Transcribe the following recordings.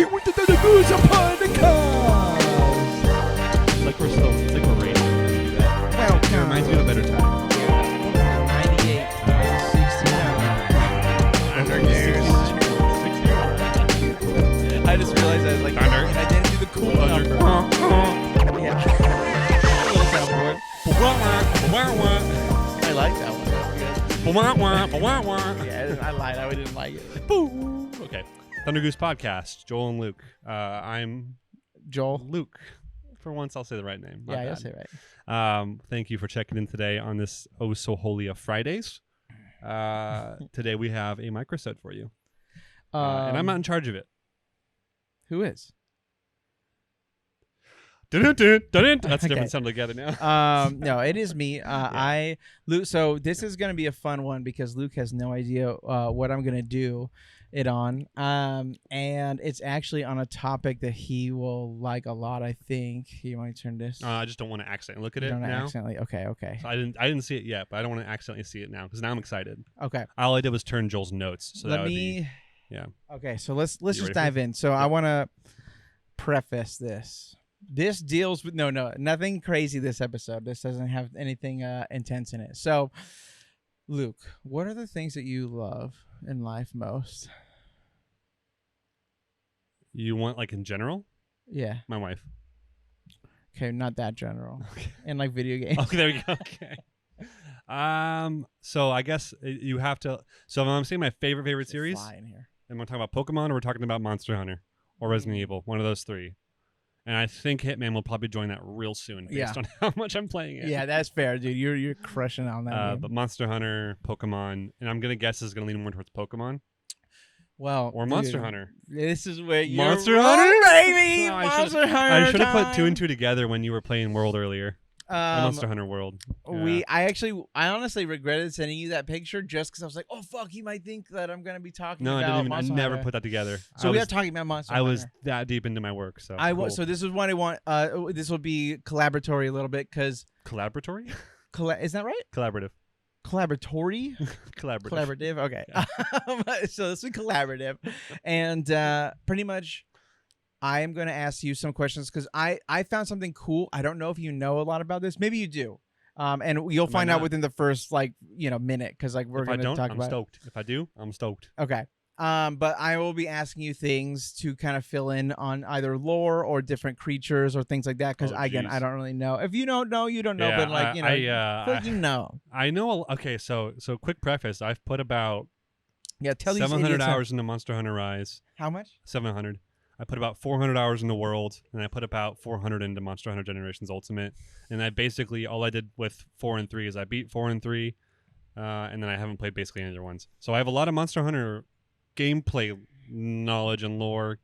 here with the Thunder Goose podcast. It's like we're racing. Welcome. It reminds me of a better time. 98, 16. I just realized I was like, Thunder. and I didn't do the cool number. Yeah. Little soundboard. I like that one. Yeah, I lied. I didn't like it. Okay. Thunder Goose Podcast. Joel and Luke. I'm Joel. Luke. For once, I'll say the right name. Yeah, you'll say it right. Thank you for checking in today on this oh so holy of Fridays. Today we have a microsode for you, and I'm not in charge of it. Who is? That's a Okay. different sound together now. No, it is me. Luke. So this is gonna be a fun one because Luke has no idea what I'm gonna do it on. And it's actually on a topic that he will like a lot. I think he might turn this. I just don't want to accidentally look at You it don't now. accidentally. Okay. So I didn't see it yet, but I don't want to accidentally see it now because now I'm excited. Okay. All I did was turn Joel's notes. So that Let would me. be, yeah. Okay. So let's You just ready for dive in. So I want to preface this. This deals with nothing crazy this episode. This doesn't have anything intense in it. So, Luke, what are the things that you love in life most? You want like in general? Yeah. My wife. Okay, not that general. Okay. And like video games. Okay, there we go. Okay. So I guess you have to. So if I'm saying my favorite series, Fly in here. and we're talking about Pokemon, or we're talking about Monster Hunter or Resident Evil, one of those three. And I think Hitman will probably join that real soon, based on how much I'm playing it. Yeah, that's fair, dude. You're crushing on that. Game. But Monster Hunter, Pokemon, and I'm gonna guess is gonna lean more towards Pokemon Well, or Monster Hunter. This is where you're Monster wrong, Hunter? baby. No, Monster Hunter. I should have put two and time. two together when you were playing World earlier. Monster Hunter World. Yeah. I honestly regretted sending you that picture just because I was like, oh fuck, he might think that I'm gonna be talking No, about I Monster never Hunter. put that together. So we are talking about Monster Hunter. I was that deep into my work, so cool. So this is what I want. This will be collaboratory a little bit because Collaboratory? is that right? Collaborative. Collaboratory. Collaborative. Collaborative. Okay. Yeah. So this is collaborative, and pretty much, I am going to ask you some questions because I found something cool. I don't know if you know a lot about this. Maybe you do. And you'll find out within the first minute because we're going to talk I'm about. stoked. If I do, I'm stoked. Okay. But I will be asking you things to kind of fill in on either lore or different creatures or things like that. Because again, I don't really know. If you don't know, you don't know. Yeah, but you know. I know. Okay, so quick preface. I've put about Tell these 700 idiots hours into Monster Hunter Rise. How much? 700. I put about 400 hours into World, and I put about 400 into Monster Hunter Generations Ultimate. And I basically, all I did with 4 and 3 is I beat 4 and 3, and then I haven't played basically any other ones. So I have a lot of Monster Hunter gameplay knowledge and lore.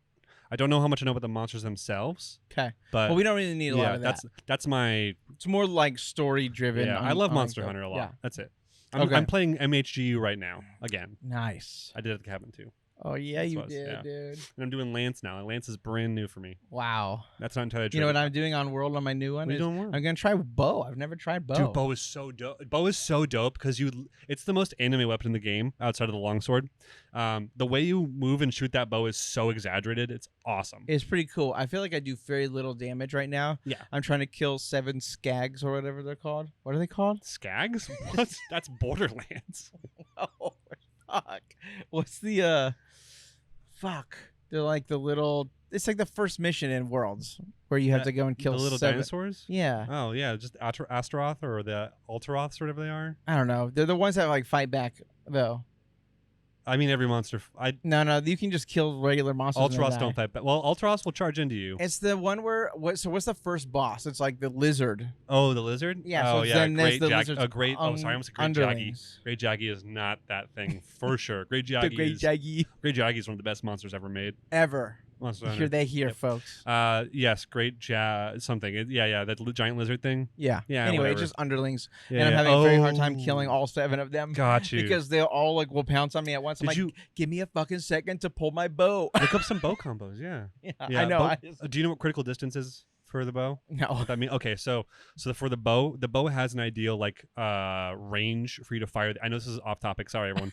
I don't know how much I know about the monsters themselves. Okay. But Well, we don't really need a lot of that. That's my... It's more like story driven. Yeah, I love Monster Hunter a lot. Yeah. That's it. Okay. I'm playing MHGU right now, again. Nice. I did it at the cabin, too. Oh, yeah, you was, did, yeah. dude. And I'm doing Lance now. Lance is brand new for me. Wow. That's not entirely true. You know what I'm doing on World on my new one? What are you doing? I'm going to try bow. I've never tried bow. Dude, bow is so dope. Bow is so dope because it's the most anime weapon in the game outside of the longsword. The way you move and shoot that bow is so exaggerated. It's awesome. It's pretty cool. I feel like I do very little damage right now. Yeah. I'm trying to kill 7 skags or whatever they're called. What are they called? Skags? That's Borderlands. Oh, fuck. What's the, fuck. They're like the little, it's like the first mission in Worlds where you have to go and kill the little 7. dinosaurs? Yeah. Oh, yeah. Just Astaroth or the Ultaroths or whatever they are. I don't know. They're the ones that fight back though. I mean, every monster. No, you can just kill regular monsters. Ultaroths don't fight back. Well, Ultaroths will charge into you. It's the one where so what's the first boss? It's like the lizard. Oh, the lizard? Yeah. Oh, so yeah. then there's Great the Jag. lizards. Sorry, I almost said Great Jaggy. Underlings. Great Jaggy is not that thing for sure. Great Jaggy. The Great Jaggy Great Jaggy is one of the best monsters ever made. ever. Monster Here Hunter. they here, Yep. folks. Yes, Great something. That giant lizard thing. Yeah. Yeah, Anyway, whatever. it's just underlings, Yeah, and I'm yeah. having a very hard time killing all 7 of them. Got you. Because they all will pounce on me at once. I'm Did like, give me a fucking second to pull my bow. Look up some bow combos. Yeah. I know. Do you know what critical distance is for the bow? No. What that mean? Okay, so for the bow has an ideal range for you to fire. I know this is off topic. Sorry, everyone.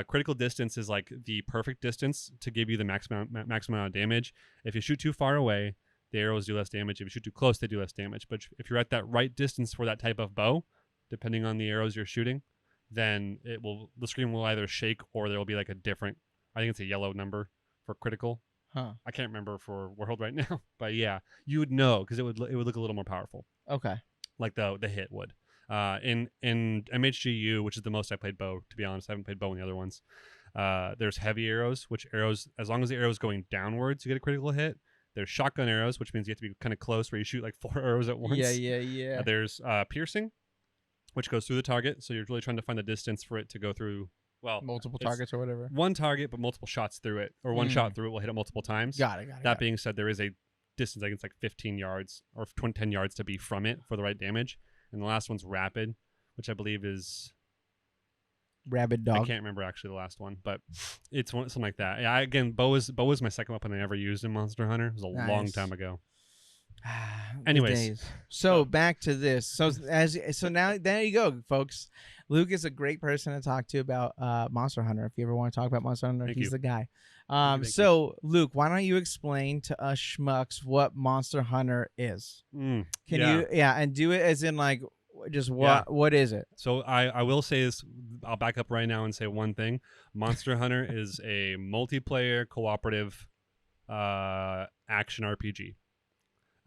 Critical distance is like the perfect distance to give you the maximum amount of damage. If you shoot too far away, the arrows do less damage. If you shoot too close, they do less damage. But if you're at that right distance for that type of bow, depending on the arrows you're shooting, then the screen will either shake or there will be like a different, I think it's a yellow number for critical. Huh. I can't remember for World right now, but yeah, you would know because it would look a little more powerful. Okay. Like the hit would. In MHGU, which is the most I played bow, to be honest, I haven't played bow in the other ones. There's heavy arrows, which arrows, as long as the arrow is going downwards, you get a critical hit. There's shotgun arrows, which means you have to be kind of close, where you shoot like 4 arrows at once. Yeah. There's piercing, which goes through the target, so you're really trying to find the distance for it to go through. Well, multiple targets or whatever. One target, but multiple shots through it, or one shot through it will hit it multiple times. Got it. That being said, there is a distance, I think it's like 15 yards or 10 yards to be from it for the right damage. And the last one's rapid, which I believe is rabid dog. I can't remember actually the last one, but it's something like that. Yeah, again, bow was my second weapon I ever used in Monster Hunter. It was a long time ago. Anyways, so back to this. So now there you go, folks. Luke is a great person to talk to about Monster Hunter. If you ever want to talk about Monster Hunter, he's the guy. So Luke, why don't you explain to us schmucks what Monster Hunter is? Can you? Yeah, and do it as in like just what is it? So I will say this. I'll back up right now and say one thing. Monster Hunter is a multiplayer cooperative action RPG.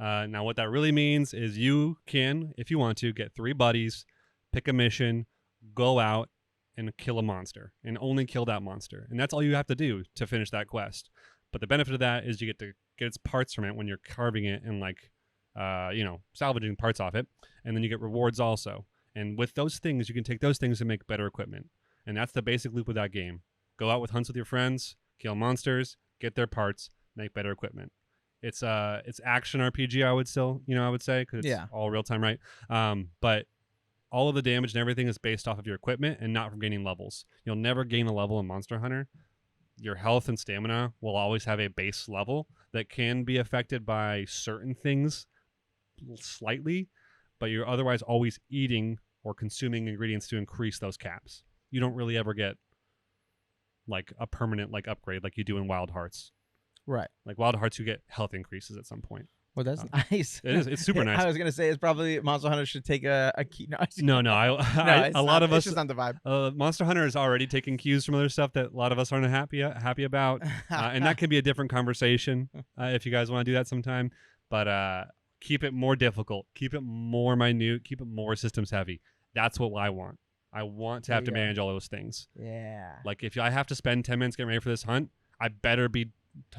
Now, what that really means is you can, if you want to, get 3 buddies, pick a mission, go out, and kill a monster, and only kill that monster. And that's all you have to do to finish that quest. But the benefit of that is you get to get its parts from it when you're carving it and like, salvaging parts off it. And then you get rewards also. And with those things, you can take those things and make better equipment. And that's the basic loop of that game. Go out with hunts with your friends, kill monsters, get their parts, make better equipment. It's action RPG, I would say, because it's all real time, right? But all of the damage and everything is based off of your equipment and not from gaining levels. You'll never gain a level in Monster Hunter. Your health and stamina will always have a base level that can be affected by certain things slightly, but you're otherwise always eating or consuming ingredients to increase those caps. You don't really ever get like a permanent like upgrade like you do in Wild Hearts. Right. Like Wild Hearts, you get health increases at some point. Well, that's nice. It is. It's super nice. I was gonna say it's probably Monster Hunter should take a key. No. A lot of us. It's just not the vibe. Monster Hunter is already taking cues from other stuff that a lot of us aren't happy about, and that could be a different conversation if you guys want to do that sometime. But keep it more difficult, keep it more minute, keep it more systems heavy. That's what I want. I want to have to manage all those things. Yeah. Like if I have to spend 10 minutes getting ready for this hunt, I better be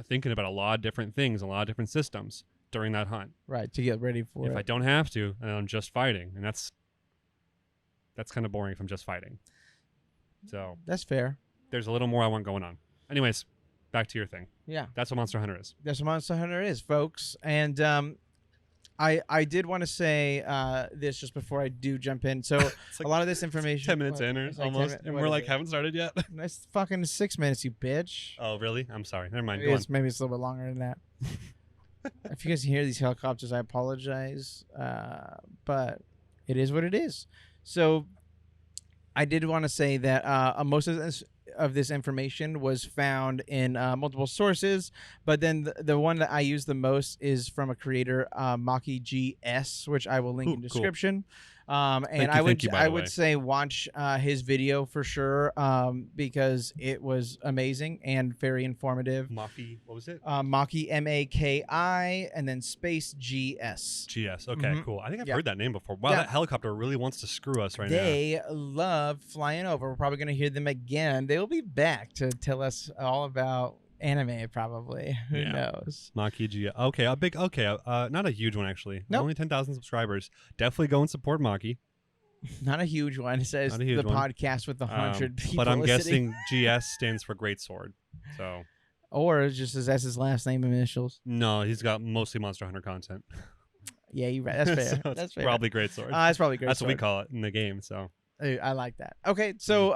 thinking about a lot of different things, a lot of different systems during that hunt. Right, to get ready for it. If I don't have to, and I'm just fighting, and that's kind of boring if I'm just fighting. So that's fair. There's a little more I want going on. Anyways, back to your thing. Yeah. That's what Monster Hunter is. That's what Monster Hunter is, folks. And I did want to say this just before I do jump in. So like a lot of this information. 10 minutes in or almost, and we're like, haven't started yet. It's fucking 6 minutes, you bitch. Oh, really? I'm sorry. Never mind. Maybe it's a little bit longer than that. If you guys hear these helicopters, I apologize. But it is what it is. So I did want to say that most of this information was found in multiple sources, but then the one that I use the most is from a creator, Maki GS, which I will link in description. And I would say watch his video for sure, because it was amazing and very informative. Maki, what was it? Maki Maki and then space GS. GS. Okay, cool. I think I've heard that name before. Wow, that helicopter really wants to screw us right now. They love flying over. We're probably going to hear them again. They'll be back to tell us all about anime, probably. Who knows? Maki G. Okay, not a huge one actually. Nope. Only 10,000 subscribers. Definitely go and support Maki. Not a huge one. It says the podcast with 100 people. But I'm listening. guessing GS stands for Great Sword. So. Or it just says that's his last name initials. No, he's got mostly Monster Hunter content. Yeah, you're right. That's fair. So that's fair. Probably Great Sword. It's probably Great That's Sword. what we call it in the game. So. I like that. Okay, so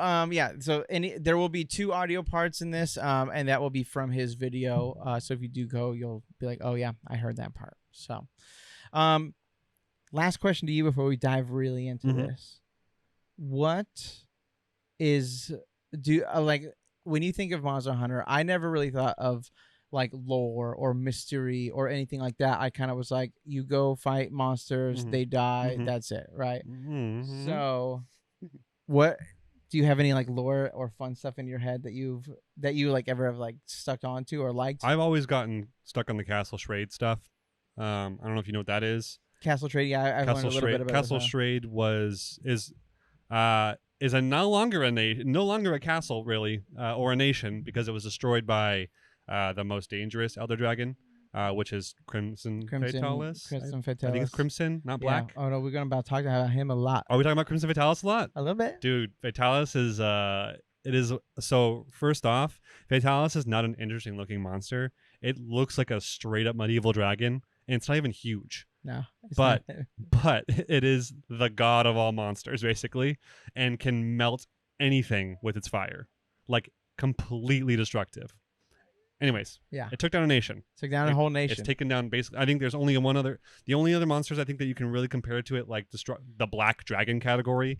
so there will be 2 audio parts in this, and that will be from his video. So if you do go, you'll be like, oh yeah, I heard that part. So, last question to you before we dive really into this: what is do like when you think of Monster Hunter, I never really thought of like lore or mystery or anything like that. I kind of was like, you go fight monsters, they die, that's it, right? So, what do you have any like lore or fun stuff in your head that you like ever have like stuck onto or liked? I've always gotten stuck on the Castle Shrade stuff. I don't know if you know what that is. Castle Trade, yeah, I've learned a little bit about Castle this, Shrade is a no longer a castle really, or a nation, because it was destroyed by the most dangerous Elder Dragon, which is Crimson Fatalis. Crimson Fatalis. I think it's Crimson, not Black. Yeah. Oh no, we're gonna talk about him a lot. Are we talking about Crimson Fatalis a lot? A little bit, dude. Fatalis is it is so. First off, Fatalis is not an interesting looking monster. It looks like a straight up medieval dragon, and it's not even huge. No, but it is the god of all monsters basically, and can melt anything with its fire, like completely destructive. Anyways, yeah, it took down a nation. Took down a whole nation. It's taken down basically. I think there's only one other. The only other monsters I think that you can really compare to it, like the Black Dragon category,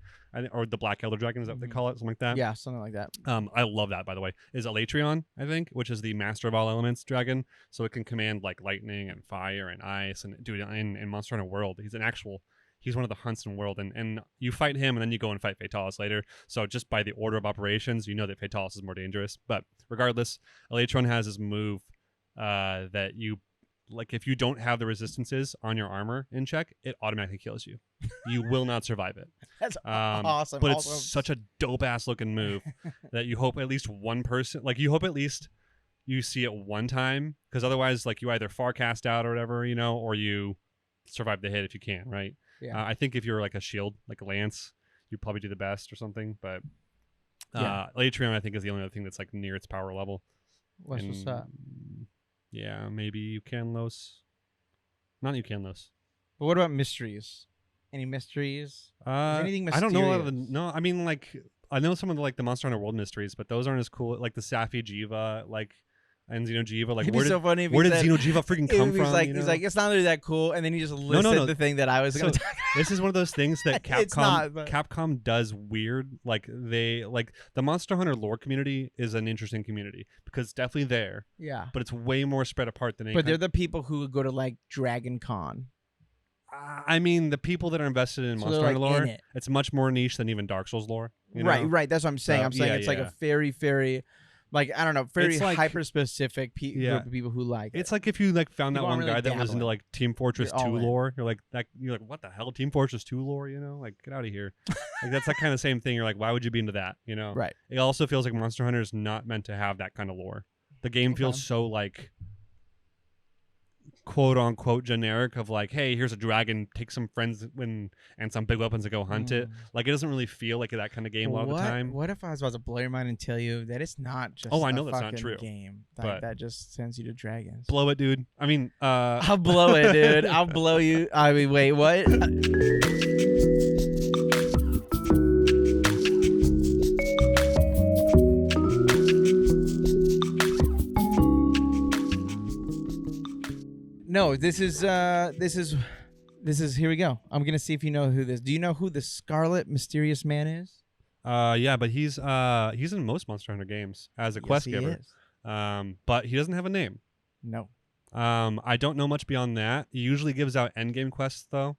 or the Black Elder Dragon, is that what they call it, something like that. Yeah, something like that. I love that, by the way. Is Elatrion, I think, which is the Master of all elements dragon, so it can command like lightning and fire and ice. And dude, in Monster Hunter World, he's one of the hunts in the world, and you fight him, and then you go and fight Fatalis later. So just by the order of operations, you know that Fatalis is more dangerous. But regardless, Elytron has his move that you, like, if you don't have the resistances on your armor in check, it automatically kills you. You will not survive it. That's awesome. But it's such a dope-ass looking move that you hope at least one person, like, you hope at least you see it one time, because otherwise, like, you either far cast out or whatever, you know, or you survive the hit if you can, right? Yeah. I think if you're like a shield, like a lance, you'd probably do the best or something. But Elytrion, I think, is the only other thing that's like near its power level. What's up? Yeah, maybe Ucanlos. Not Ucanlos. But what about mysteries? Any mysteries? Anything mysterious? I don't know a lot of the. No, I mean, like, I know some of the Monster Hunter World mysteries, but those aren't as cool. Like the Safi Jiva, like, and Xenojiva. Like, where did Xenojiva freaking come from? He's like, it's not really that cool, and then he just listed the thing that I was going to talk about. This is one of those things that Capcom does weird. Like, the Monster Hunter lore community is an interesting community because it's definitely there. Yeah. But it's way more spread apart than. But they're the people who go to like Dragon Con. I mean, the people that are invested in Monster Hunter lore, it's much more niche than even Dark Souls lore. Right. That's what I'm saying. It's like a very, like, I don't know, very like, hyper-specific group of people who like it. It's like if you like found that one guy that was into like Team Fortress 2 lore. You're like, what the hell? Team Fortress 2 lore, you know? Like, get out of here. Like, that's that kind of same thing. You're like, why would you be into that, you know? Right. It also feels like Monster Hunter is not meant to have that kind of lore. The game feels so like quote-unquote generic of like, hey, here's a dragon, take some friends and some big weapons and go hunt it. Like, it doesn't really feel like that kind of game a lot of the time. What if I was about to blow your mind and tell you that it's not just I know that's not true. Game that just sends you to dragons? Blow it, dude. I mean, I'll blow it, dude. I'll blow you. I mean, wait, what? No, this is here we go. I'm gonna see if you know who this. Do you know who the Scarlet Mysterious Man is? Yeah, but he's in most Monster Hunter games as a quest giver. Is. But he doesn't have a name. No. I don't know much beyond that. He usually gives out endgame quests though.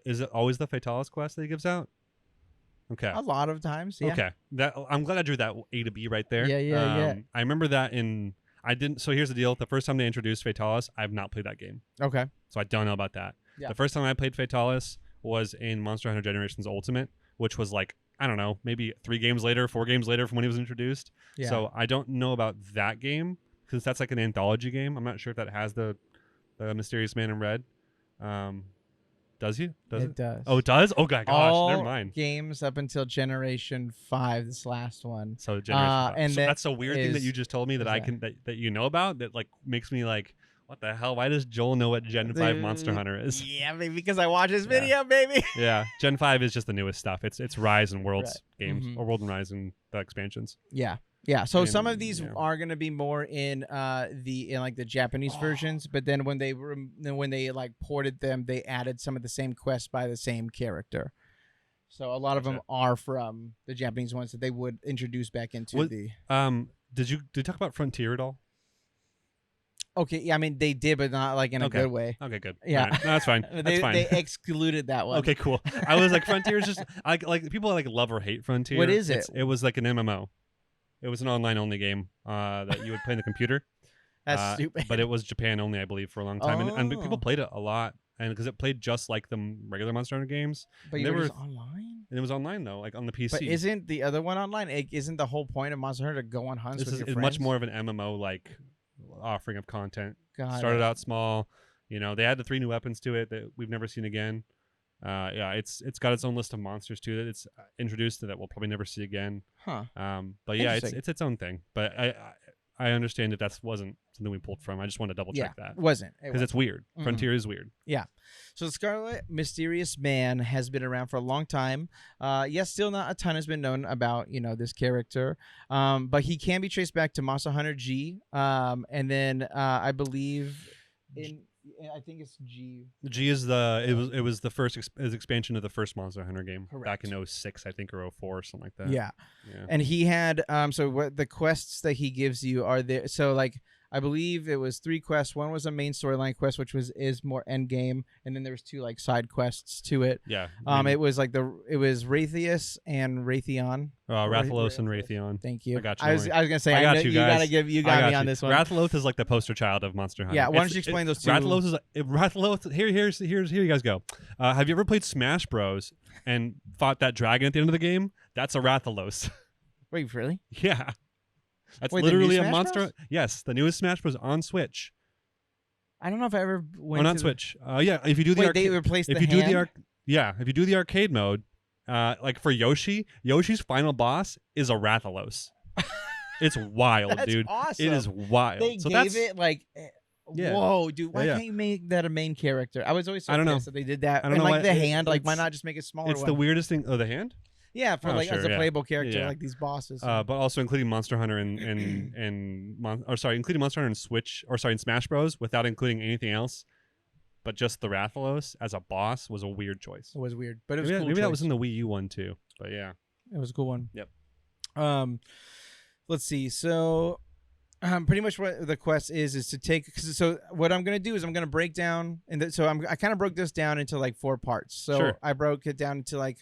Is it always the Fatalis quest that he gives out? Okay. A lot of times, yeah. Okay. I'm glad I drew that A to B right there. Yeah. I remember that so here's the deal. The first time they introduced Fatalis, I've not played that game. Okay. So I don't know about that. Yeah. The first time I played Fatalis was in Monster Hunter Generations Ultimate, which was like, I don't know, maybe 4 games later from when he was introduced. Yeah. So I don't know about that game because that's like an anthology game. I'm not sure if that has the Mysterious Man in Red. Does he? It does. Oh, it does? Oh, gosh, never mind. Games up until Generation 5, this last one. So Generation 5. And so that's a weird thing that you just told me that that you know about that like makes me like, what the hell? Why does Joel know what Gen 5 Monster Hunter is? Yeah, maybe because I watched his video, baby. Yeah, Gen 5 is just the newest stuff. It's Rise and Worlds games, or World and Rise and the expansions. Yeah. Yeah, so some of these are going to be more in the Japanese versions, but then when they like ported them, they added some of the same quests by the same character. So a lot of them Gotcha. are from the Japanese ones that they would introduce back into What- the. Did you talk about Frontier at all? Okay, yeah, I mean they did, but not like in a Okay. good way. Okay, good. Yeah. All right. No, that's fine. That's they fine. they excluded that one. Okay, cool. I was like, Frontier is just like people like love or hate Frontier. What is it? It was like an MMO. It was an online only game that you would play on the computer. That's stupid. But it was Japan only, I believe, for a long time, and people Oh. played it a lot, and because it played just like the regular Monster Hunter games. But and you they were were- just online. And it was online though, like on the PC. But isn't the other one online? Isn't the whole point of Monster Hunter to go on hunts This with is your much friends? more of an MMO like offering of content. Got Started it. out small, they added 3 new weapons to it that we've never seen again. Yeah, it's got its own list of monsters too that it's introduced that we'll probably never see again. Huh. But yeah, Interesting. it's its own thing. But I understand that wasn't something we pulled from. I just want to double check that Wasn't. because it's weird. Mm-mm. Frontier is weird. So the Scarlet Mysterious Man has been around for a long time. Yes, still not a ton has been known about this character, but he can be traced back to Monster Hunter G, and then I believe I think it's G. G is it was the first expansion of the first Monster Hunter game back in 06, I think, or 04 or something like that. Yeah, Yeah. and he had so what the quests that he gives you are there. So like I believe it was 3 quests. One was a main storyline quest, which is more end game, and then there was 2 like side quests to it. Yeah. It was like it was Raytheus and Raytheon. Rathalos and Raytheon. Thank you. I got you, I was don't worry. gonna say I got you guys. you got me on this one. Rathalos is like the poster child of Monster Hunter. Yeah, why don't you explain those two? Rathalos is Rathalos. Here you guys go. Have you ever played Smash Bros and fought that dragon at the end of the game? That's a Rathalos. Wait, really? Yeah, that's Wait, the new literally a Smash monster. Bros? Yes, the newest Smash Bros on Switch. I don't know if I ever went. Not on to Switch. Yeah, if you do the Wait, they replaced if the you do hand? if you do the arcade mode, like for Yoshi's final boss is a Rathalos. It's wild, That's dude. awesome. It is wild. They so gave that's it like. Yeah. Whoa, dude! Why Yeah. can't you make that a main character? I was always so I don't know. pissed that they did that. I don't and know like why- the hand, like why it's- not just make it smaller? it's one? the weirdest thing. Oh, the hand. Yeah, for Oh, like as sure, a yeah. playable character, Yeah. like these bosses. But also including Monster Hunter including Monster Hunter and Switch, in Smash Bros. Without including anything else, but just the Rathalos as a boss was a weird choice. It was weird, but it was Maybe, cool. maybe that was choice. in the Wii U one too. But yeah, It was a cool one. Yep. Let's see. So, pretty much what the quest is to take. So what I'm gonna do is I'm gonna break down, and I kind of broke this down into like 4 parts. So Sure. I broke it down into like,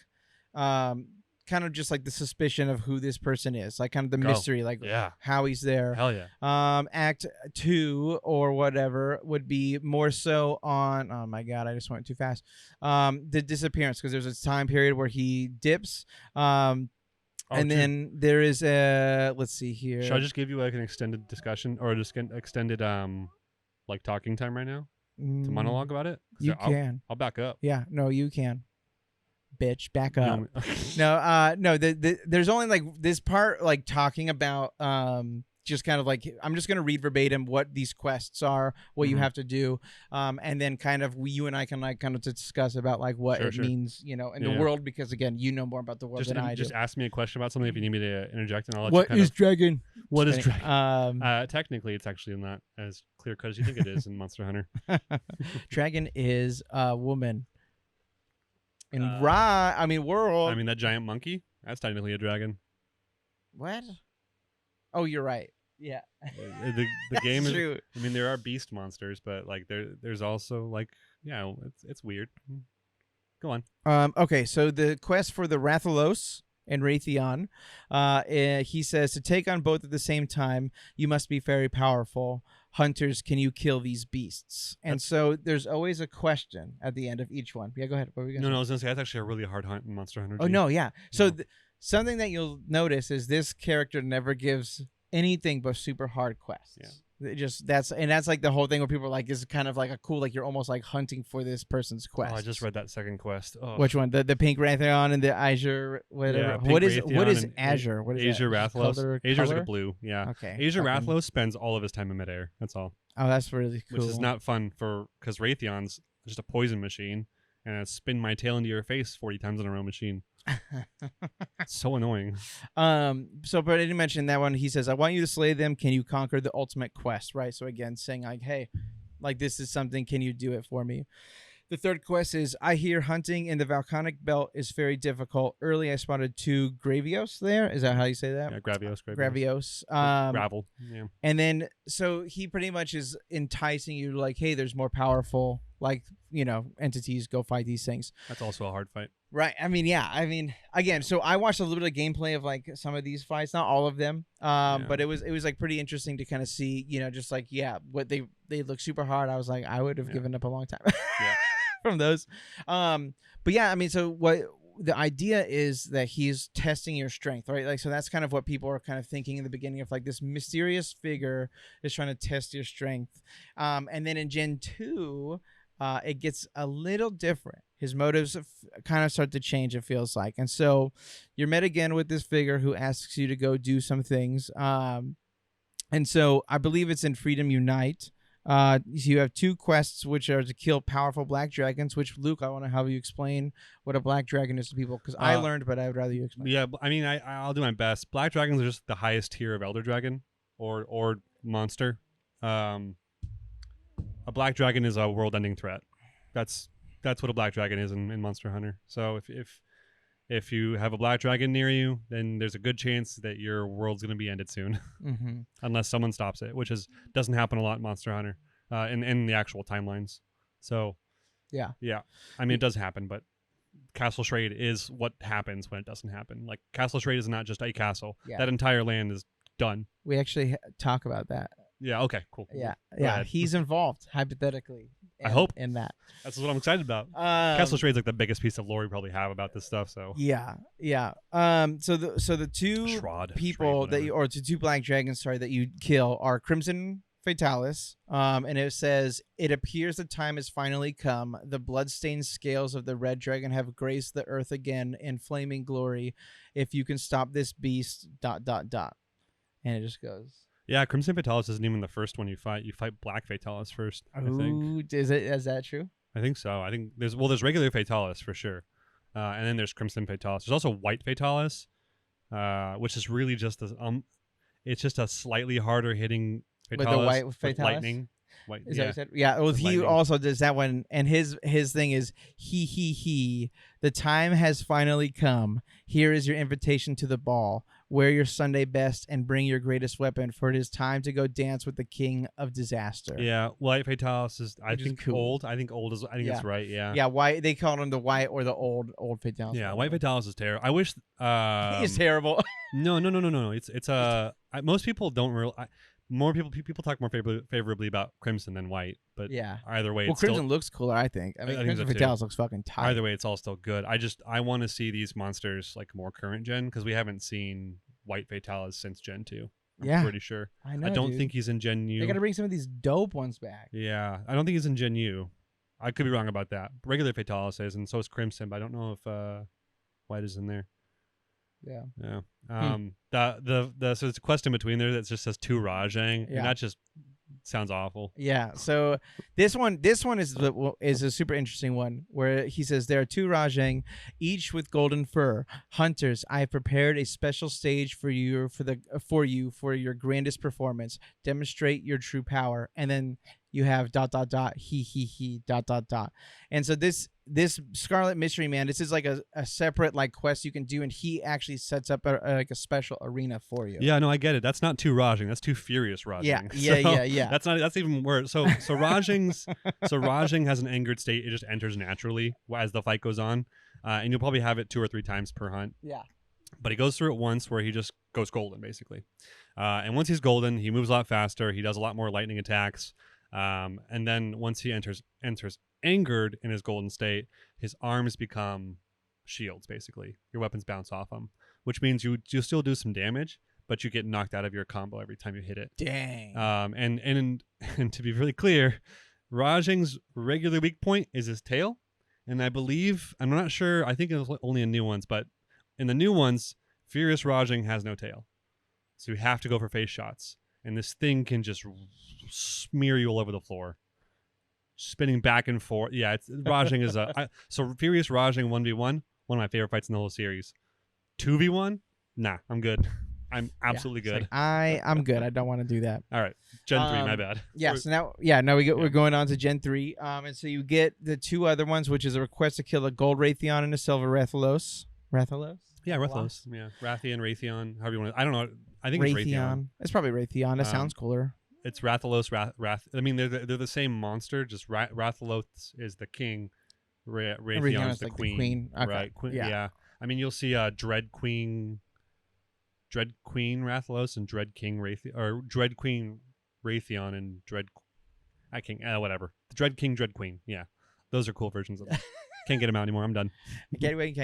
kind of just like the suspicion of who this person is, like kind of the Go. mystery, like yeah, how he's there. hell yeah. Act 2 or whatever would be more so on. Oh my god, I just went too fast. The disappearance, because there's a time period where he dips. And dude. then there is a. Let's see here. Should I just give you like an extended discussion or just an extended like talking time right now to monologue about it? 'Cause You I'll, can. I'll back up. Yeah. No, you can. Bitch, back You up. want me- No. There's only like this part, like talking about just kind of like I'm just gonna read verbatim what these quests are, what you Mhm. have to do, and then kind of you and I can like kind of discuss about like what Sure, it sure. means, in the Yeah. world, because again, you know more about the world just than I do. just ask me a question about something if you need me to interject, and I'll let What you kind is of. dragon? What is Just kidding. dragon? Technically, it's actually not as clear cut as you think it is in Monster Hunter. Dragon is a woman. In Uh, world. I mean, that giant monkey, that's technically a dragon. What? Oh, you're right. Yeah. The game is. true. I mean, there are beast monsters, but like there's also like it's weird. Go on. Okay, so the quest for the Rathalos and Raytheon, he says to take on both at the same time, you must be very powerful. Hunters, can you kill these beasts? And so there's always a question at the end of each one. Yeah, go ahead. What were we gonna No, say? I was gonna say that's actually a really hard hunt in Monster Hunter. Oh G. no, yeah. So No. something that you'll notice is this character never gives anything but super hard quests. Yeah. That's like the whole thing where people are like, is kind of like a cool, like you're almost like hunting for this person's quest. Oh, I just read that second quest. Oh. Which one? The pink Raytheon and the Azure whatever. Yeah, pink what is Raytheon and Azure? What is Azure that? Rathalos. Color? Azure's like a blue. Yeah. Okay. Azure fucking- Rathalos spends all of his time in midair. That's all. Oh, that's really cool. Which is not fun because Raytheon's just a poison machine and a spin my tail into your face 40 times in a row machine. It's so annoying. So but I didn't mention that one. He says, I want you to slay them. Can you conquer the ultimate quest? Right. So again, saying like, hey, like this is something, can you do it for me? The third quest is, I hear hunting in the volcanic belt is very difficult. Early, I spotted 2 Gravios there. Is that how you say that? Yeah, Gravios. Gravios. Gravel. Yeah. And then, so he pretty much is enticing you like, hey, there's more powerful, like, entities. Go fight these things. That's also a hard fight. Right. I mean, yeah. I mean, again, so I watched a little bit of gameplay of like some of these fights, not all of them. But it was like pretty interesting to kind of see, just like, what they look super hard. I was like, I would have given up a long time from those. But yeah, I mean, so what the idea is that he's testing your strength, right? Like, so that's kind of what people are kind of thinking in the beginning of like this mysterious figure is trying to test your strength. And then in Gen 2, it gets a little different. His motives kind of start to change, it feels like. And so you're met again with this figure who asks you to go do some things. And so I believe it's in Freedom Unite. You have 2 quests, which are to kill powerful black dragons, which, Luke, I want to have you explain what a black dragon is to people, because I learned, but I would rather you explain. Yeah, I mean, I'll do my best. Black dragons are just the highest tier of elder dragon or monster. A black dragon is a world-ending threat. That's what a black dragon is in Monster Hunter. So if you have a black dragon near you, then there's a good chance that your world's going to be ended soon, unless someone stops it, which doesn't happen a lot in Monster Hunter, in the actual timelines. So yeah. I mean, it does happen, but Castle Shrade is what happens when it doesn't happen. Like, Castle Shrade is not just a castle. Yeah. That entire land is done. We actually talk about that. Yeah. Okay. Cool. Yeah. He's involved hypothetically. I hope in that. That's what I'm excited about. Castle Shrade's like the biggest piece of lore we probably have about this stuff. So yeah. So the 2 people the 2 black dragons, that you kill are Crimson Fatalis. And it says, it appears the time has finally come. The bloodstained scales of the red dragon have graced the earth again in flaming glory. If you can stop this beast. ... And it just goes. Yeah, Crimson Fatalis isn't even the first one you fight. You fight Black Fatalis first, I think. Is that true? I think so. I think there's regular Fatalis for sure. And then there's Crimson Fatalis. There's also White Fatalis, which is really just it's just a slightly harder hitting Fatalis. With the White Fatalis? With lightning. Is that what you said? Yeah, well, he lightning. Also does that one, and his thing is he. The time has finally come. Here is your invitation to the ball. Wear your Sunday best and bring your greatest weapon, for it is time to go dance with the king of disaster. Yeah, White Fatalis is I think cool. Old. I think old is. I think it's right. Yeah. Yeah. White. They called him the White or the old Fatalis. Yeah, White Fatalis is terrible. I wish. He is terrible. No. It's most people don't really. More people talk more favorably about Crimson than White, but either way, Crimson looks cooler. I think. I mean, Crimson Fatalis looks fucking tight. Either way, it's all still good. I want to see these monsters like more current gen, because we haven't seen White Fatalis since Gen 2. I'm pretty sure. I know. I don't think he's in Gen U. They got to bring some of these dope ones back. Yeah, I don't think he's in Gen U. I could be wrong about that. Regular Fatalis is, and so is Crimson, but I don't know if White is in there. Yeah. So there's a quest in between there that just says to Rajang, and that just sounds awful. Yeah. So this one is a super interesting one, where he says there are 2 Rajang, each with golden fur. Hunters, I have prepared a special stage for you for your grandest performance. Demonstrate your true power. And then you have ... he ... And so this Scarlet Mystery Man, this is like a separate like quest you can do, and he actually sets up a special arena for you. Yeah, no, I get it. That's not too Rajang. That's too furious Rajang. Yeah. That's even worse. So Rajang has an angered state. It just enters naturally as the fight goes on, and you'll probably have it 2 or 3 times per hunt. Yeah. But he goes through it once where he just goes golden basically, and once he's golden, he moves a lot faster. He does a lot more lightning attacks. And then once he enters angered in his golden state, his arms become shields. Basically, your weapons bounce off them, which means you still do some damage, but you get knocked out of your combo every time you hit it. Dang. And to be really clear, Rajang's regular weak point is his tail, and I believe, I'm not sure, I think it was only in new ones, but in the new ones, Furious Rajang has no tail, so you have to go for face shots. And this thing can just smear you all over the floor, spinning back and forth. Yeah, Rajang is so Furious Rajang 1v1, one of my favorite fights in the whole series. 2v1, nah, I'm good. I'm absolutely It's good. like, I'm good. I don't want to do that. All right, Gen 3, my bad. Yeah. So now we're going on to Gen 3. And so you get the two other ones, which is a request to kill a gold Raytheon and a silver Rathalos. Rathalos? Yeah, Rathalos. Yeah, Rathian, Raytheon, however you want to. I don't know. I think it's Raytheon. It's probably Raytheon. That sounds cooler. It's Rathalos, Rath. I mean, they're the same monster. Just Rathalos is the king. Raytheon is the like queen. the queen. Okay. Right. Yeah. I mean, you'll see Dread Queen Rathalos and Dread King Raytheon, or Dread Queen Raytheon and Dread. I can't. Whatever. The Dread King, Dread Queen. Yeah, those are cool versions of them. Can't get them out anymore. I'm done. Can't wait.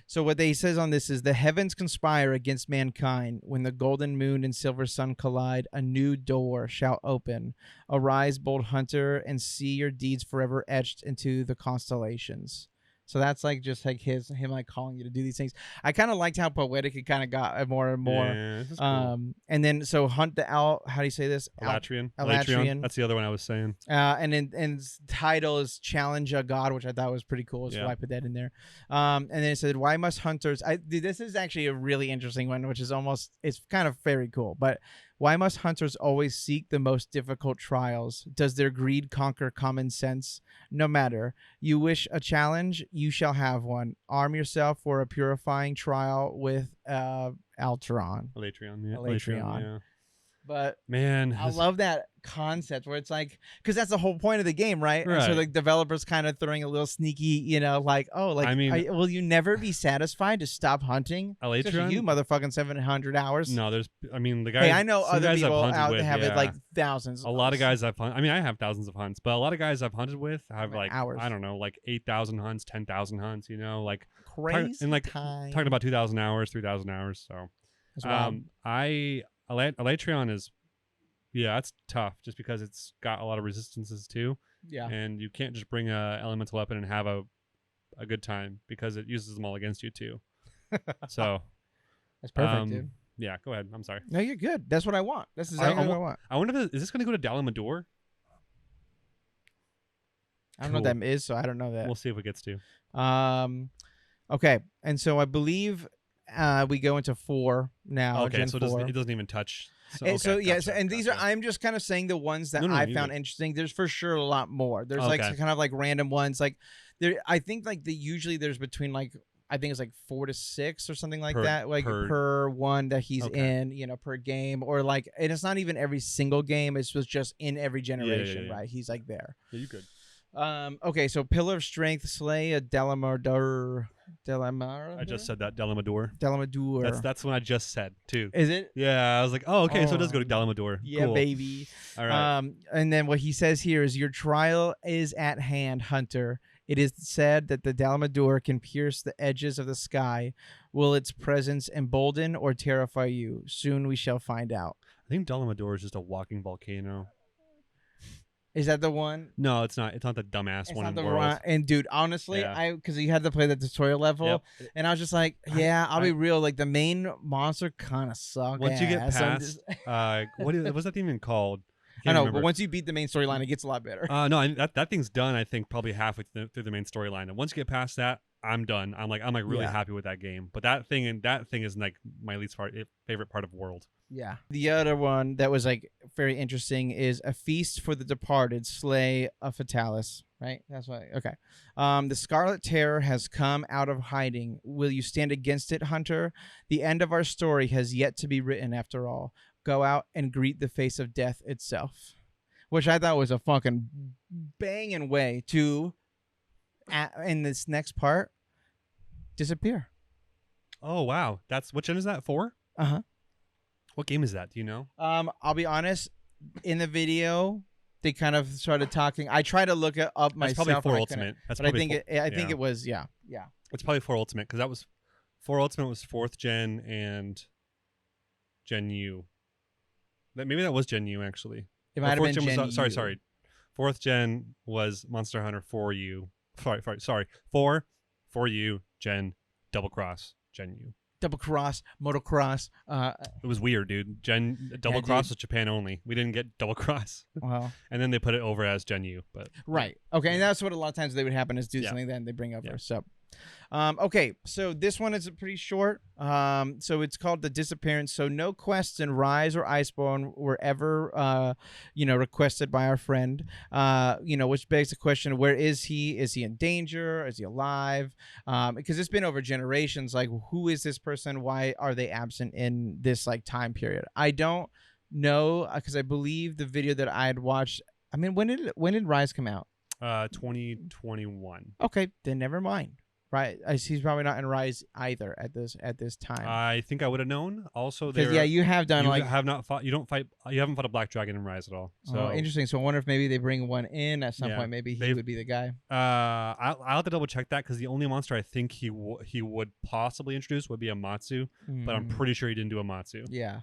So what they says on this is the heavens conspire against mankind. When the golden moon and silver sun collide, a new door shall open. Arise, bold hunter, and see your deeds forever etched into the constellations. So that's like just like him like calling you to do these things. I kind of liked how poetic it kind of got more and more. Yeah, this is cool. And then so hunt the owl. How do you say this? Elatrian. That's the other one I was saying. And title is Challenge a God, which I thought was pretty cool. So I put that in there. And then it said, why must hunters? This is actually a really interesting one, which is it's kind of very cool. But why must hunters always seek the most difficult trials? Does their greed conquer common sense? No matter. You wish a challenge, you shall have one. Arm yourself for a purifying trial with Elatrian. Elatrian, yeah. But man, I love that concept where it's like, because that's the whole point of the game, right? And so the developers kind of throwing a little sneaky, I mean, will you never be satisfied to stop hunting? Elatrian, you motherfucking 700 hours. No, the guys. Hey, I know other people out there have it like thousands. A lot of guys I've hunted. I mean, I have thousands of hunts, but a lot of guys I've hunted with have like hours. I don't know, like 8,000 hunts, 10,000 hunts. Like crazy and like time. Talking about 2,000 hours, 3,000 hours. So, Elatrian is. Yeah, it's tough just because it's got a lot of resistances too. Yeah. And you can't just bring a elemental weapon and have a good time because it uses them all against you too. So that's perfect, dude. Yeah, go ahead. I'm sorry. No, you're good. That's what I want. That's exactly what I want. I wonder is this going to go to Dalamador? I don't know what that is, so I don't know that. We'll see if it gets to. Okay, and so I believe we go into 4 now. Okay, Gen so 4. it doesn't even touch. So, and these are I'm just kind of saying the ones that I found interesting. There's for sure a lot more. There's like kind of like random ones. Like I think like usually there's between like I think it's like 4 to 6 or something like that. Like per one that he's in, per game, or like, and it's not even every single game. It's just in every generation, right? He's like there. Yeah, you good. Okay, so Pillar of Strength, slay a Delamador. I just said that, Delamador. That's what I just said too. Is it? Yeah, I was like, oh, okay, so it does go to Delamador. Yeah, cool. baby. All right. And then what he says here is, your trial is at hand, hunter. It is said that the Dalamador can pierce the edges of the sky. Will its presence embolden or terrify you? Soon we shall find out. I think Dalamador is just a walking volcano. Is that the one? No, it's not. It's not the dumbass one in the world. And dude, honestly, because you had to play the tutorial level, and I was just like, I'll be real. Like the main monster kind of sucks. Once you get past, what's that thing even called? I know, but once you beat the main storyline, it gets a lot better. No, that thing's done. I think probably halfway through the main storyline, and once you get past that, I'm done. I'm like really happy with that game. But that thing is like my least favorite part of World. Yeah. The other one that was like very interesting is a feast for the departed, slay a fatalis. Right? That's why. Okay. The Scarlet Terror has come out of hiding. Will you stand against it, Hunter? The end of our story has yet to be written after all. Go out and greet the face of death itself. Which I thought was a fucking banging way to, in this next part, disappear. Oh, wow. What gen is that for? Uh-huh. What game is that? Do you know? I'll be honest. In the video, they kind of started talking. I try to look it up myself. That's probably 4 Ultimate. But I think it was, yeah. It's probably 4 Ultimate, because that was 4 Ultimate was 4th gen and Gen U. Maybe that was Gen U, actually. It might have been Gen U. Sorry. 4th gen was Monster Hunter 4U. Sorry. 4 4U Gen Double Cross Gen U. Double Cross, Motocross. It was weird, dude. Double Cross was Japan only. We didn't get Double Cross. Wow. And then they put it over as Gen U. But right. Okay, and that's what a lot of times they would happen is do something then they bring over. So Okay, so this one is pretty short. So it's called The Disappearance. So no quests in Rise or Iceborne were ever, requested by our friend. Which begs the question: where is he? Is he in danger? Is he alive? Because it's been over generations. Like, who is this person? Why are they absent in this like time period? I don't know, because I believe the video that I had watched. I mean, when did Rise come out? 2021. Okay, then never mind. Right, he's probably not in Rise either at this time. I think I would have known. Also, Because you have done you like have not fought. You don't fight. You haven't fought a black dragon in Rise at all. So interesting. So I wonder if maybe they bring one in at some point. Maybe he would be the guy. I'll have to double check that because the only monster I think he would possibly introduce would be a Matsu, but I'm pretty sure he didn't do a Matsu. Yeah.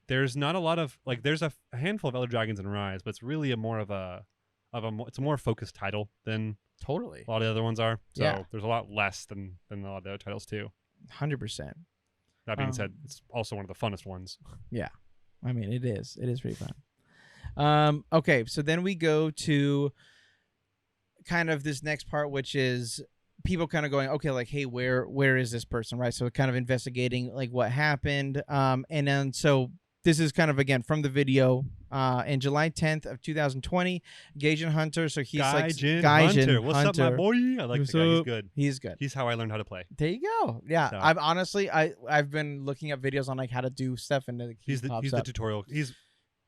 There's not a lot of like. There's a handful of elder dragons in Rise, but it's really it's a more focused title than Totally. a lot of the other ones are. So Yeah. there's a lot less than a lot of the other titles too. 100%. That being said, it's also one of the funnest ones. Yeah. I mean, it is. It is pretty fun. Okay, so then we go to kind of this next part, which is people kind of going, okay, like, hey, where is this person, right? So kind of investigating like what happened. And then so this is kind of, again, from the video. In July 10th of 2020, Gaijin Hunter. So he's Gaijin Hunter. What's up, my boy? I like the guy. He's good. He's good. He's how I learned how to play. There you go. Yeah, So. I've honestly I've been looking up videos on like how to do stuff, and he's the tutorial.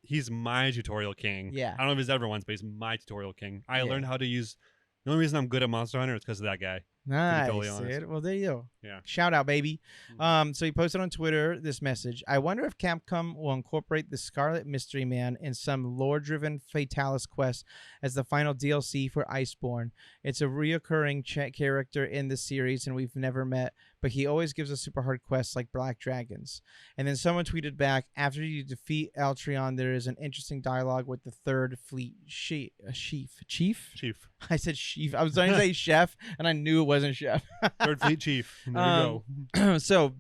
He's my tutorial king. Yeah. I don't know if he's everyone's, but he's my tutorial king. I learned how to use. The only reason I'm good at Monster Hunter is because of that guy. Nice, totally honest. dude. Well, there you go. Yeah. Shout out, baby. So he posted on Twitter this message. I wonder if Capcom will incorporate the Scarlet Mystery Man in some lore-driven Fatalis quest as the final DLC for Iceborne. It's a reoccurring character in the series, and we've never met, but he always gives us super hard quests like Black Dragons. And then someone tweeted back, after you defeat Eltrion, there is an interesting dialogue with the Third Fleet Chief. I said chief. I was trying to say chef, and I knew it wasn't chef. Third Fleet Chief. There you go. So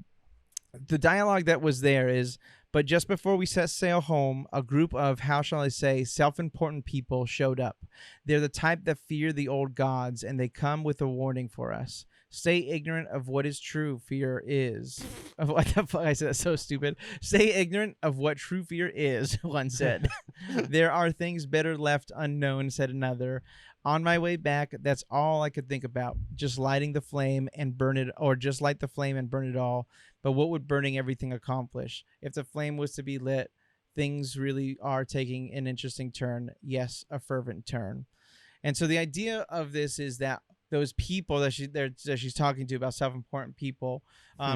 the dialogue that was there is, but just before we set sail home, a group of, how shall I say, self-important people showed up. They're the type that fear the old gods, and they come with a warning for us. Stay ignorant of what is true fear is. What the fuck? I said that's so stupid. Stay ignorant of what true fear is, one said. There are things better left unknown, said another. On my way back, that's all I could think about. Just lighting the flame and burn it, or just light the flame and burn it all. But what would burning everything accomplish? If the flame was to be lit, things really are taking an interesting turn. Yes, a fervent turn. And so the idea of this is that those people that she's talking to about self-important people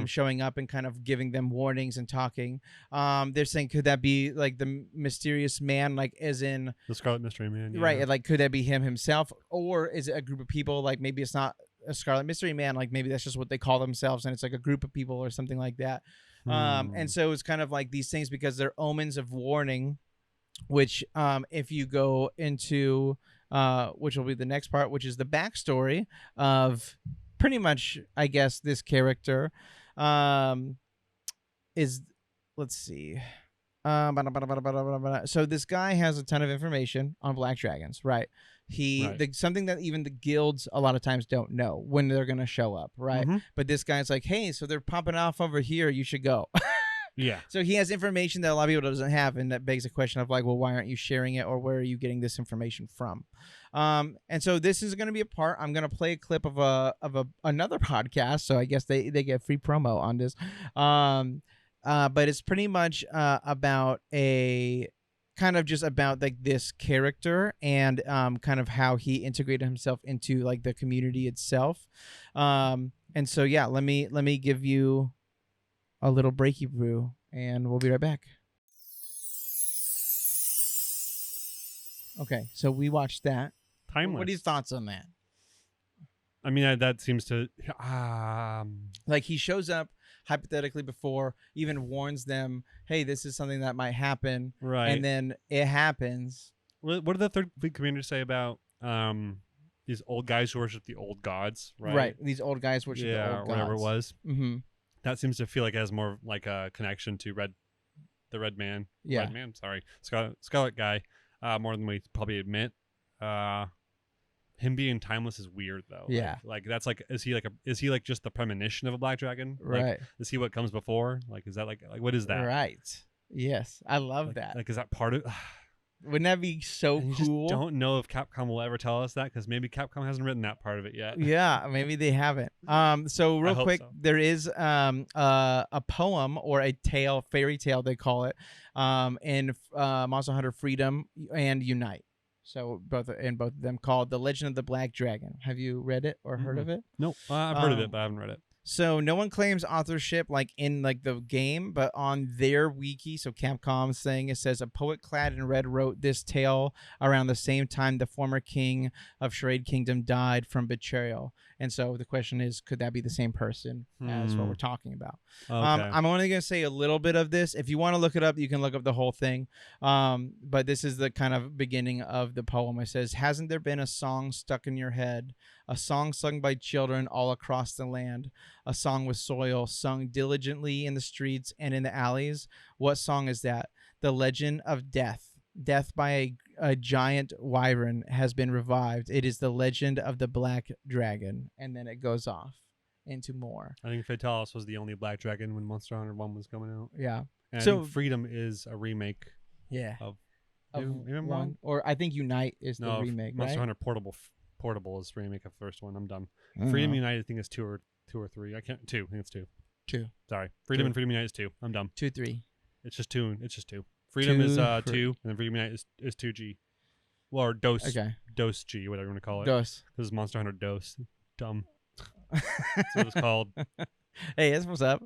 showing up and kind of giving them warnings and talking. They're saying, could that be like the mysterious man, like as in the Scarlet Mystery Man? Yeah. Right. Like, could that be him himself? Or is it a group of people? Like, maybe it's not a Scarlet Mystery Man. Like, maybe that's just what they call themselves, and it's like a group of people or something like that. And so it's kind of like these things because they're omens of warning, which if you go into which will be the next part, which is the backstory of pretty much, I guess, this character is, let's see. So this guy has a ton of information on Black Dragons, right? Something that even the guilds a lot of times don't know when they're going to show up, right? But this guy's like, hey, so they're popping off over here. You should go. Yeah. So he has information that a lot of people doesn't have, and that begs the question of like, well, why aren't you sharing it, or where are you getting this information from? And so this is going to be a part. I'm going to play a clip of another podcast, so I guess they get free promo on this. But it's pretty much about a kind of just about like this character and kind of how he integrated himself into like the community itself. And so yeah, let me give you a little breaky brew, and we'll be right back. Okay, so we watched that. Timeless. What are your thoughts on that? I mean, that seems to like he shows up hypothetically before, even warns them, hey, this is something that might happen, right? And then it happens. What did the Third Fleet Commander say about these old guys who worship the old gods, right? Right, these old guys worship the old gods. Whatever it was. Mm-hmm. That seems to feel like it has more like a connection to the Red Man. Yeah. Red Man, sorry. Scarlet guy, more than we probably admit. him being timeless is weird though. Yeah. Like that's like is he like just the premonition of a black dragon? Right. Like, is he what comes before? Like is that like what is that? Right. Yes, I love Like, that. Like is that part of? Wouldn't that be so And you cool? just don't know if Capcom will ever tell us that because maybe Capcom hasn't written that part of it yet. Yeah, maybe they haven't. So real hope quick, so. there is a poem or a tale, fairy tale they call it, in Monster Hunter Freedom and Unite. So both of them called The Legend of the Black Dragon. Have you read it or heard of it? Nope. I've heard of it, but I haven't read it. So no one claims authorship like in like the game, but on their wiki, so Capcom's thing, it says a poet clad in red wrote this tale around the same time the former king of Charade Kingdom died from betrayal. And so the question is, could that be the same person as what we're talking about? Okay. I'm only going to say a little bit of this. If you want to look it up, you can look up the whole thing. But this is the kind of beginning of the poem. It says, hasn't there been a song stuck in your head? A song sung by children all across the land. A song with soil sung diligently in the streets and in the alleys. What song is that? The legend of death. Death by a giant wyvern has been revived. It is the legend of the black dragon. And then it goes off into more. I think Fatalis was the only black dragon when Monster Hunter 1 was coming out. Yeah. And So- I think Freedom is a remake. Yeah. Of Of maybe I'm one. wrong? Or I think Unite is the No, remake, Monster right? Hunter Portable is the remake of the first one. I'm done. Freedom United, I think is two or three. I can't two. I think it's two. Two. Sorry, Freedom Two. and Freedom United is two. I'm dumb. 2, 3. It's just two. It's just two. Freedom is Two, 2, and then Freedom United is 2G. Well, or Dose. Okay. Dose G, whatever you want to call it. Dose. This is Monster Hunter Dose. Dumb. That's what it's called. Hey, that's what's up.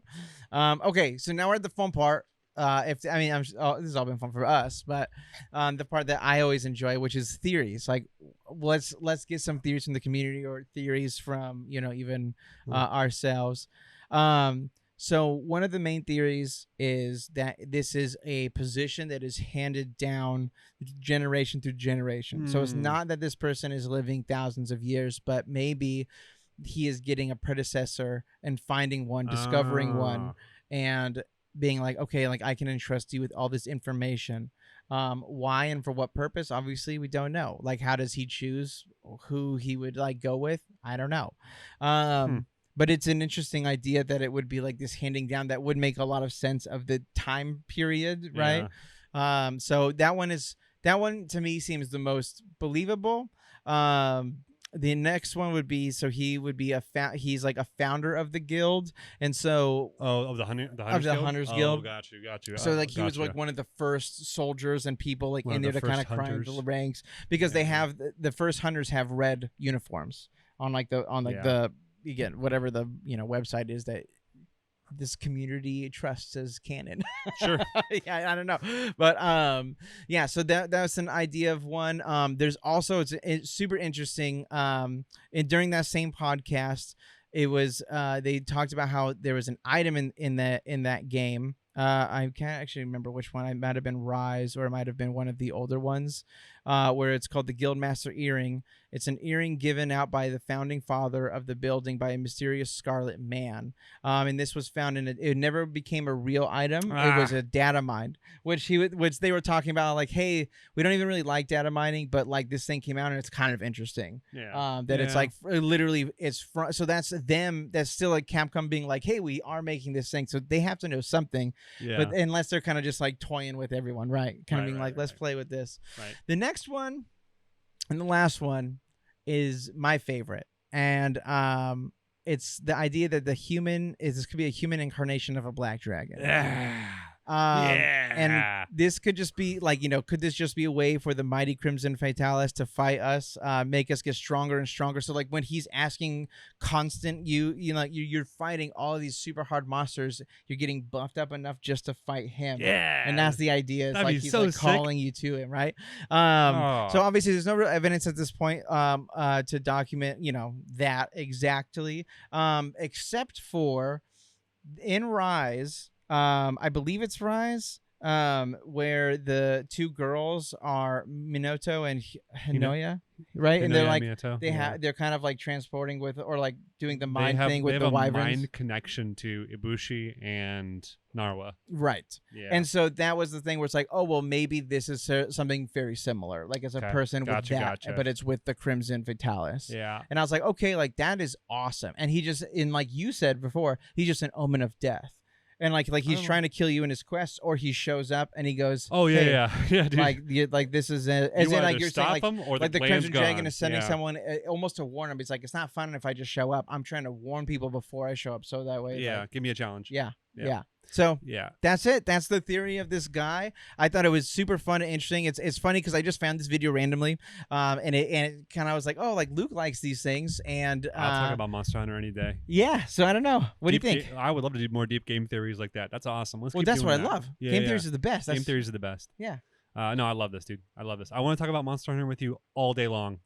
Okay, so now we're at the fun part. This has all been fun for us, but the part that I always enjoy, which is theories. Like, let's get some theories from the community or theories from even ourselves. So one of the main theories is that this is a position that is handed down generation through generation. So it's not that this person is living thousands of years, but maybe he is getting a predecessor and finding one, discovering one, and being like, okay, like I can entrust you with all this information. Why and for what purpose? Obviously, we don't know. Like, how does he choose who he would like go with? I don't know. But it's an interesting idea that it would be like this handing down that would make a lot of sense of the time period, right? Yeah. So that one to me seems the most believable. The next one would be, so he would be he's like a founder of the guild, and so of the Hunters Guild? Guild. Got you. So like he was like one of the first soldiers and people like One in of there the to kind of first climb hunters. the ranks, because they Yeah. have the first hunters have red uniforms on the again whatever the website is that this community trusts as canon. Sure. Yeah, I don't know, but yeah. So that's an idea of one. There's also it's super interesting. And during that same podcast, it was they talked about how there was an item in that game. I can't actually remember which one. It might have been Rise, or it might have been one of the older ones, where it's called the Guildmaster Earring. It's an earring given out by the founding father of the building by a mysterious Scarlet Man. And this was found it never became a real item. It was a data mine, which they were talking about, like, hey, we don't even really like data mining, but like this thing came out and it's kind of interesting. Yeah. It's like literally so that's them. That's still like Capcom being like, hey, we are making this thing, so they have to know something. Yeah. But unless they're kind of just like toying with everyone, right? Kind of being like, let's play with this. Right. The next one and the last one is my favorite. And it's the idea that this could be a human incarnation of a black dragon. And this could just be like, could this just be a way for the mighty Crimson Fatalis to fight us, make us get stronger and stronger? So like when he's asking constant, you're fighting all of these super hard monsters, you're getting buffed up enough just to fight him. Yeah. And that's the idea. It's That'd like be he's so like sick. calling you to him, right? So obviously there's no real evidence at this point to document, that exactly, except for in Rise. I believe it's Rise. where the two girls are Minato and Hino- Hinoya, right? And they're Hinoya like Miyato, they're kind of like transporting with or like doing the they mind have thing with they the have a wyverns, mind connection to Ibushi and Narwa. right? Yeah. And so that was the thing where it's like, oh well, maybe this is something very similar, like as a Okay. person with Gotcha, that, gotcha. but it's with the Crimson Fatalis. Yeah. And I was like, okay, like that is awesome. And he just, in like you said before, he's just an omen of death. And like he's Oh. trying to kill you in his quest, or he shows up and he goes, Oh yeah, hey, yeah, dude. like this is as you in like either you're saying stop like him or like the plan's Crimson Dragon gone. is sending Yeah. someone almost to warn him. It's like it's not fun if I just show up. I'm trying to warn people before I show up, so that way. Yeah, like, give me a challenge. yeah. Yeah. So Yeah. that's it. That's the theory of this guy. I thought it was super fun and interesting. It's funny because I just found this video randomly, and it kind of was like, oh, like Luke likes these things, and I'll talk about Monster Hunter any day. yeah. So I don't know. What do you Deep think? I would love to do more deep game theories like that. That's awesome. Let's Well, keep that's doing what I that. love. Yeah, Game yeah. theories is the best. Game That's, theories are the best. yeah. No, I love this, dude. I love this. I want to talk about Monster Hunter with you all day long.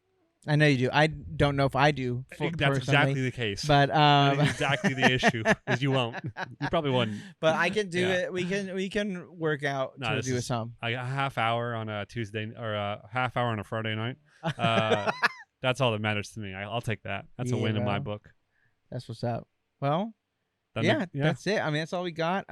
I know you do. I don't know if I do. That's personally, exactly the case. But That is exactly the issue. Because you won't. You probably wouldn't. but I can do Yeah. it. We can work out No, to this do is- some. A half hour on a Tuesday or a half hour on a Friday night. That's all that matters to me. I'll take that. That's a Yeah, win in my bro. book. That's what's up. Well, That yeah, that's it. I mean, that's all we got.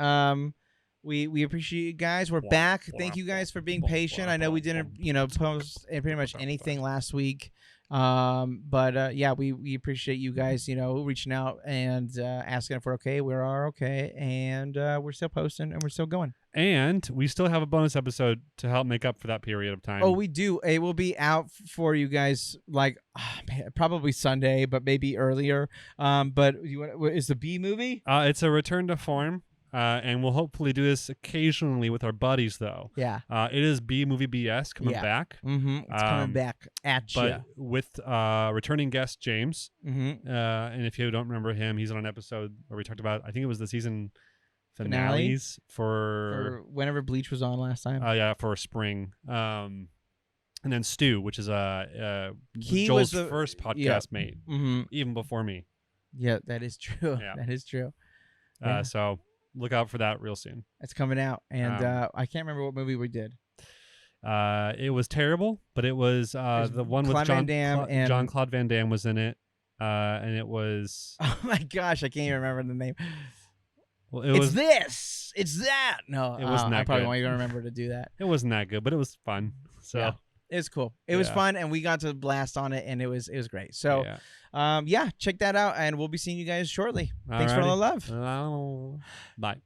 We appreciate you guys. We're Wah, back. wah, Thank you guys for being wah, patient. wah, I know we wah, didn't, wah, post pretty much wah, anything last week. But yeah, we appreciate you guys, reaching out and asking if we're okay. We are okay, and we're still posting and we're still going. And we still have a bonus episode to help make up for that period of time. Oh, we do. It will be out for you guys, like probably Sunday, but maybe earlier. But is the B movie? It's a return to form, and we'll hopefully do this occasionally with our buddies, though. Yeah. It is B Movie BS coming Yeah. back. Mm-hmm. It's coming back at you. But with returning guest James. Mm-hmm. And if you don't remember him, he's on an episode where we talked about, I think it was the season finales for whenever Bleach was on last time. yeah, for spring. And then Stu, which is He Joel's was the first podcast mate, Mm-hmm. even before me. Yeah, that is true. Yeah. That is true. Yeah. So look out for that real soon. It's coming out, and I can't remember what movie we did. It was terrible, but it was the one with Claude Van Damme and Jean-Claude Van Damme was in it, and it was oh my gosh, I can't even remember the name. well, it It's was this. It's that. No, It wasn't I that probably good. won't even remember to do that. it wasn't that good, but it was fun. So Yeah. It was cool. It was Yeah. fun, and we got to blast on it, and it was great. So, yeah. yeah, check that out, and we'll be seeing you guys shortly. Thanks for all the love. Bye.